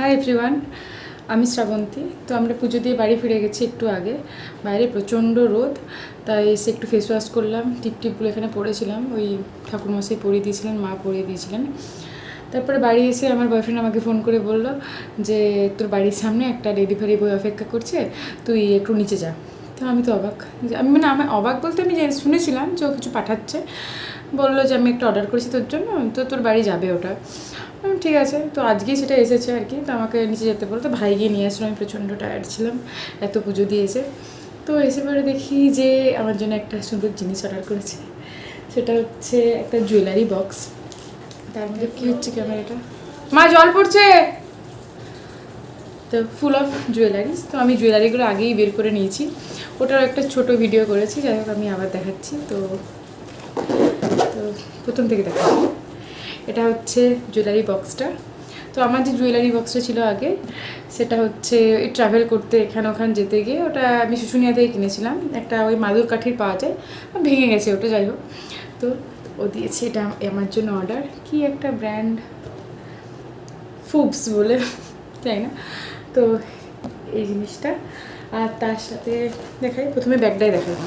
Hi everyone, আমি শ্রাবন্তী। তো আমরা পুজো দিয়ে বাড়ি ফিরে গেছি একটু আগে। বাইরে প্রচণ্ড রোদ, তাই এসে একটু ফেস ওয়াশ করলাম। টিপগুলো এখানে পরেছিলাম, ওই ঠাকুরমশাই পরিয়ে দিয়েছিলেন, মা পরিয়ে দিয়েছিলেন। তারপরে বাড়ি এসে আমার বয়ফ্রেন্ড আমাকে ফোন করে বলল যে তোর বাড়ির সামনে একটা ডেলিভারি বয় অপেক্ষা করছে, তুই একটু নিচে যা। তো আমি তো অবাক, আমি অবাক বলতে আমি শুনেছিলাম যে ও কিছু পাঠাচ্ছে। বললো যে আমি একটা অর্ডার করেছি তোর জন্য, তো তোর বাড়ি যাবে ওটা। ঠিক আছে, তো আজকেই সেটা এসেছে আর কি। তো আমাকে নিচে যেতে বলো, তো ভাই গিয়ে নিয়ে আসলো। আমি প্রচণ্ড টায়ার্ড ছিলাম এত পুজো দিয়ে এসে। তো এসে পরে দেখি যে আমার জন্য একটা সুন্দর জিনিস অর্ডার করেছে। সেটা হচ্ছে একটা জুয়েলারি বক্স। তার মধ্যে কী হচ্ছে ক্যামেরাটা, মা জল পড়ছে। তো ফুল অফ জুয়েলারিস। তো আমি জুয়েলারিগুলো আগেই বের করে নিয়েছি, ওটার একটা ছোট ভিডিও করেছি। যাই হোক, আমি আবার দেখাচ্ছি। তো প্রথম থেকে দেখাচ্ছি। এটা হচ্ছে জুয়েলারি বক্সটা। তো আমার যে জুয়েলারি বক্সটা ছিল আগে, সেটা হচ্ছে ট্রাভেল করতে এখানে ওখানে যেতে গিয়ে, ওটা আমি শুশুনিয়া থেকে কিনেছিলাম। একটা ওই মাদুর কাঠির পাওয়া যায়, ভেঙে গেছে ওটা। যাই হোক, তো ও দিয়েছে এটা আমার জন্য অর্ডার। কি একটা ব্র্যান্ড, ফুবস বলে, তাই না? তো এই জিনিসটা। আর তার সাথে দেখাই, প্রথমে ব্যাগটাই দেখাই।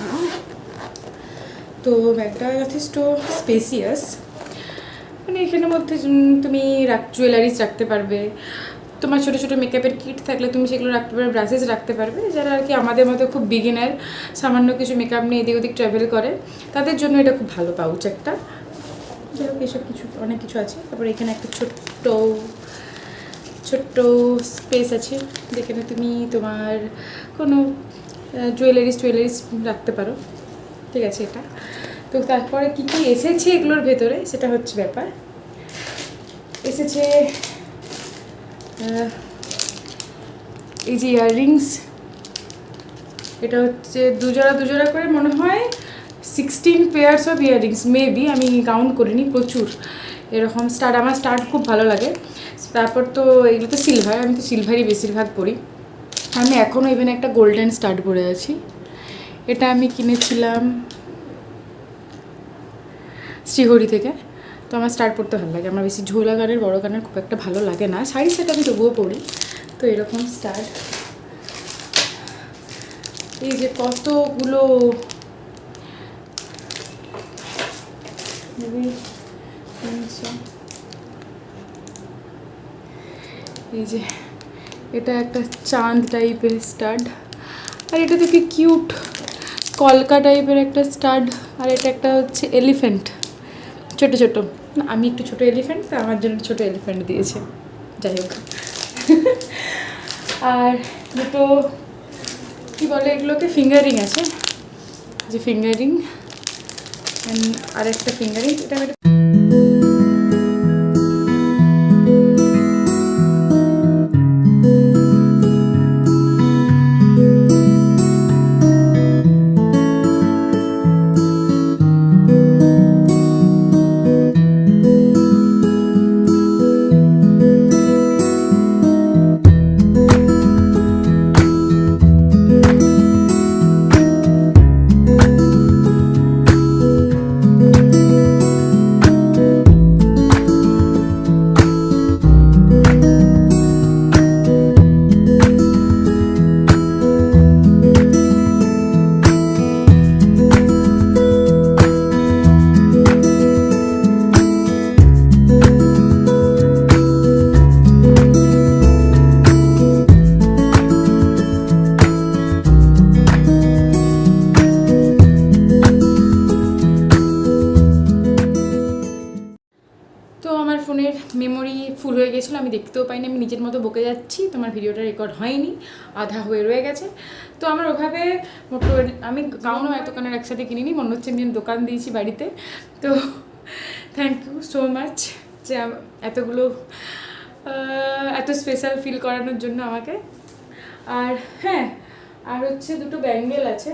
তো ব্যাগটা যথেষ্ট স্পেসিয়াস, মানে এখানের মধ্যে তুমি জুয়েলারিস রাখতে পারবে, তোমার ছোটো ছোটো মেকআপের কিট থাকলে তুমি সেগুলো রাখতে পারবে, ব্রাশেস রাখতে পারবে। যারা আর কি আমাদের মতো খুব বিগিনার, সামান্য কিছু মেকআপ নিয়ে এদিক ওদিক ট্রাভেল করে, তাদের জন্য এটা খুব ভালো পাউচ একটা। যাই হোক, এসব কিছু অনেক কিছু আছে। তারপরে এখানে একটা ছোট্ট স্পেস আছে, যেখানে তুমি তোমার কোনো জুয়েলারিস রাখতে পারো। ঠিক আছে, এটা। তো তারপরে কী কী এসেছে এগুলোর ভেতরে, সেটা হচ্ছে ব্যাপার। এসেছে এই যে ইয়াররিংস, এটা হচ্ছে দুজোড়া করে মনে হয় 16 পেয়ার্স অফ ইয়াররিংস মেবি, আমি কাউন্ট করিনি। প্রচুর এরকম স্টাড, আমার স্টাড খুব ভালো লাগে। তারপর তো এগুলো তো সিলভার, আমি তো সিলভারই বেশিরভাগ পরি। আমি এখনও ইভেন একটা গোল্ডেন স্টাড পরে আছি। এটা আমি কিনেছিলাম শ্রীহরি থেকে। তো আমার স্টার পরতে ভালো লাগে, আমার বেশি ঝোলা গানের বড়ো গানের খুব একটা ভালো লাগে না। শাড়ি সেটা আমি তবুও পরি। তো এরকম স্টার, এই যে কতগুলো, এই যে এটা একটা চাঁদ টাইপের স্টাড, আর এটা তো কি কিউট কলকা টাইপের একটা স্টাড। আর এটা একটা হচ্ছে এলিফ্যান্ট, ছোটো ছোটো। আমি একটু ছোটো এলিফ্যান্ট, তো আমার জন্য ছোটো এলিফ্যান্ট দিয়েছে। যাই হোক, আর দুটো কী বলে এগুলোকে, ফিঙ্গারিং আছে, যে ফিঙ্গারিং, আর একটা ফিঙ্গারিং। এটা আমি ফোনের মেমোরি ফুল হয়ে গেছিলো, আমি দেখতেও পাইনি। আমি নিজের মতো বকে যাচ্ছি, তোমার ভিডিওটা রেকর্ড হয়নি, আধা হয়ে রয়ে গেছে। তো আমার ওভাবে আমি গাউনও এত কানের একসাথে কিনিনি, মনে হচ্ছে আমি দোকান দিয়েছি বাড়িতে। তো থ্যাংক ইউ সো মাচ যে এতগুলো এত স্পেশাল ফিল করানোর জন্য আমাকে। আর হ্যাঁ, আর হচ্ছে দুটো ব্যাঙ্গেল আছে।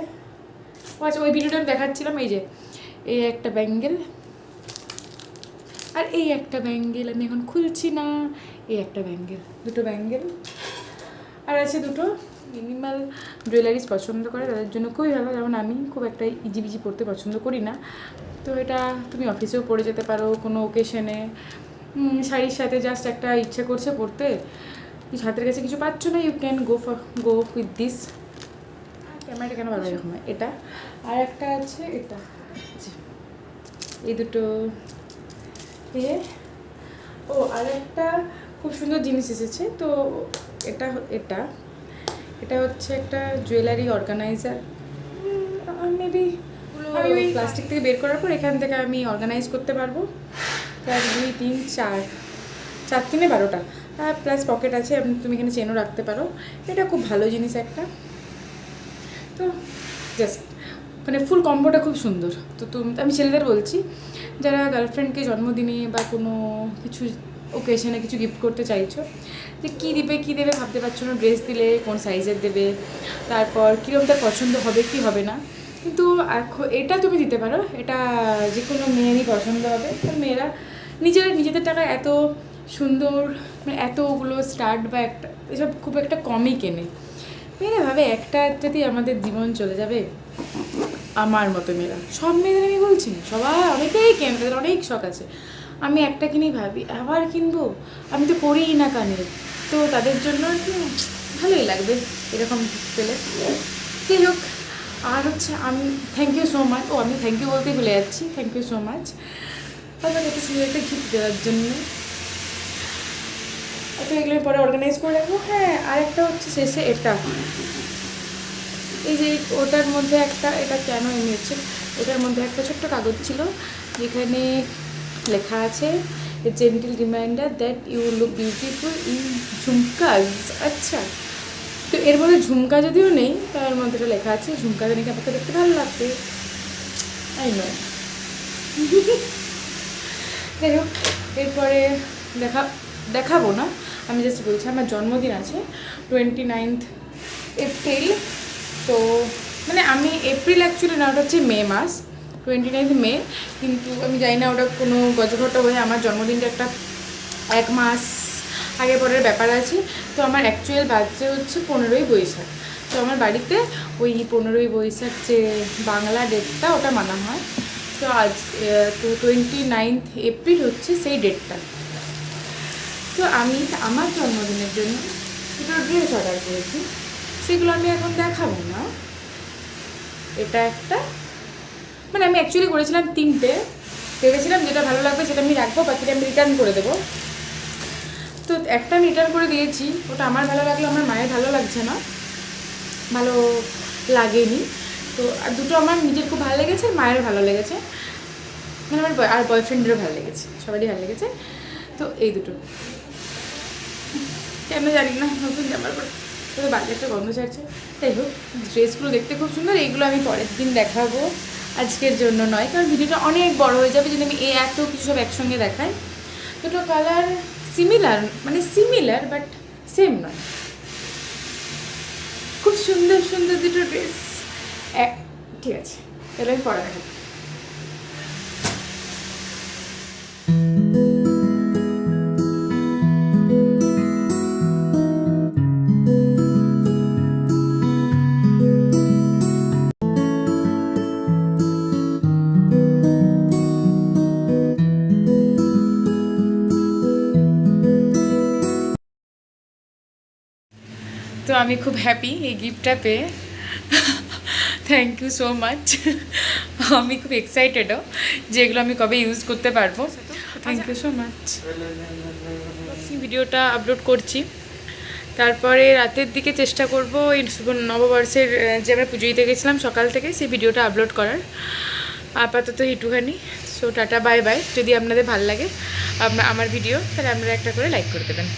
আচ্ছা, ওই ভিডিওটা আমি দেখাচ্ছিলাম। এই যে এই একটা ব্যাঙ্গেল, আর এই একটা ব্যাঙ্গেল, আমি এখন খুলছি না। এই একটা ব্যাঙ্গেল, দুটো ব্যাঙ্গেল। আর আছে দুটো মিনিমাল জুয়েলারিস পছন্দ করে তাদের জন্য খুবই ভালো, যেমন আমি খুব একটা ইজিবিজি পরতে পছন্দ করি না। তো এটা তুমি অফিসেও পরে যেতে পারো কোনো ওকেশনে, শাড়ির সাথে জাস্ট একটা ইচ্ছে করছে পরতে, কিছু হাতের কাছে কিছু পাচ্ছ না, you can go with this. ক্যামেরাটা কেন ভালো এরকম হয়, এটা আর একটা আছে এটা, এই দুটো এ। ও আর একটা খুব সুন্দর জিনিস এসেছে, তো এটা এটা এটা হচ্ছে একটা জুয়েলারি অর্গানাইজার। মেবি প্লাস্টিক থেকে বের করার পর এখান থেকে আমি অর্গানাইজ করতে পারবো। 1 2 3 4 4 3 12টা, প্লাস পকেট আছে, তুমি এখানে চেনও রাখতে পারো। এটা খুব ভালো জিনিস একটা। তো জাস্ট মানে ফুল কম্বোটা খুব সুন্দর। তো আমি ছেলেদের বলছি, যারা গার্লফ্রেন্ডকে জন্মদিনে বা কোনো কিছু ওকেশনে কিছু গিফট করতে চাইছো, যে কী দেবে ভাবতে পারছো না, ড্রেস দিলে কোন সাইজের দেবে, তারপর কীরকম তার পছন্দ হবে কি হবে না, কিন্তু এটা তুমি দিতে পারো। এটা যে কোনো মেয়েরই পছন্দ হবে। কারণ মেয়েরা নিজেদের টাকায় এত সুন্দর মানে এতগুলো স্টার্ট বা একটা এসব খুব একটা কমই কেনে। মেয়েরা ভাবে একটা যদি আমাদের জীবন চলে যাবে। আমার মতো মেয়েরা, সব মেয়েদের আমি বলছি না, সবাই অনেকেই কেনে, তাদের অনেক শখ আছে। আমি একটা কিনেই ভাবি আবার কিনবো, আমি তো পড়িই না কানে, তো তাদের জন্য একটু ভালোই লাগবে এরকম পেলে। যাই হোক, আর হচ্ছে আমি থ্যাংক ইউ সো মাচ। আমি থ্যাংক ইউ বলতেই ভুলে যাচ্ছি, থ্যাংক ইউ সো মাচ আমার এত সুন্দর একটা গিফট দেওয়ার জন্য। তো এগুলো পরে অর্গানাইজ করে রাখবো। হ্যাঁ, আর একটা হচ্ছে শেষে এটা, এই যে ওটার মধ্যে একটা, এটা কেন এমনি হচ্ছে, ওটার মধ্যে একটা ছোট্ট কাগজ ছিল যেখানে লেখা আছে a gentle reminder that you look beautiful in jhumkas. আচ্ছা, তো এর মধ্যে ঝুমকা যদিও নেই, তার মধ্যে এটা লেখা আছে ঝুমকাতে নাকি আমাকে দেখতে ভালো লাগবে। I know. যাই হোক, এরপরে দেখাবো না, আমি জাস্ট বলছি আমার জন্মদিন আছে 29 এপ্রিল। তো মানে আমি এপ্রিল অ্যাকচুয়ালি না, ওটা হচ্ছে মে মাস, 29 মে। কিন্তু আমি জানি না ওটা কোনো গজঘটা হয়ে আমার জন্মদিনটা একটা 1 মাস আগে পরের ব্যাপার আছে। তো আমার অ্যাকচুয়াল বার্থডে হচ্ছে 15ই বৈশাখ। তো আমার বাড়িতে ওই 15ই বৈশাখ যে বাংলা ডেটটা ওটা মানা হয়। তো আজ তো 29 এপ্রিল হচ্ছে সেই ডেটটা। তো আমি আমার জন্মদিনের জন্য দুটো ড্রেস অর্ডার করেছি, সেগুলো আমি এখন দেখাবো না। এটা একটা, মানে আমি অ্যাকচুয়ালি করেছিলাম 3টে, ভেবেছিলাম যেটা ভালো লাগবে সেটা আমি রাখবো, বাকিটা আমি রিটার্ন করে দেবো। তো একটা আমি রিটার্ন করে দিয়েছি, ওটা আমার ভালো লাগলো, আমার মায়ের ভালো লাগছে না, ভালো লাগেনি। তো আর দুটো আমার নিজের খুব ভালো লেগেছে, মায়ের ভালো লেগেছে, মানে আমার আর বয়ফ্রেন্ডেরও ভালো লেগেছে, সবারই ভালো লেগেছে। তো এই দুটো কেন জানি না, নতুন জামার পরে তো বাড়ি একটা গন্ধ ছাড়ছে। যাই হোক, ড্রেসগুলো দেখতে খুব সুন্দর, এইগুলো আমি পরের দিন দেখাবো, আজকের জন্য নয়, কারণ ভিডিওটা অনেক বড় হয়ে যাবে যদি আমি এত কিছু সব একসঙ্গে দেখাই। দুটো কালার সিমিলার, মানে সিমিলার বাট সেম নয়। খুব সুন্দর সুন্দর দুটো ড্রেস। ঠিক আছে, তাহলে আমি পরে দেখাবো। তো আমি খুব হ্যাপি এই গিফটটা পেয়ে, থ্যাংক ইউ সো মাচ। আমি খুব এক্সাইটেডও যে এগুলো আমি কবে ইউজ করতে পারবো। Thank you so much. ভিডিওটা আপলোড করছি, তারপরে রাতের দিকে চেষ্টা করব এই নববর্ষের যে আমরা পুজো দিতে গেছিলাম সকাল থেকে, সেই ভিডিওটা আপলোড করার। আপাতত একটুখানি। So tata, bye bye. যদি আপনাদের ভালো লাগে আমার ভিডিও, তাহলে আপনারা একটা করে লাইক করে দেবেন।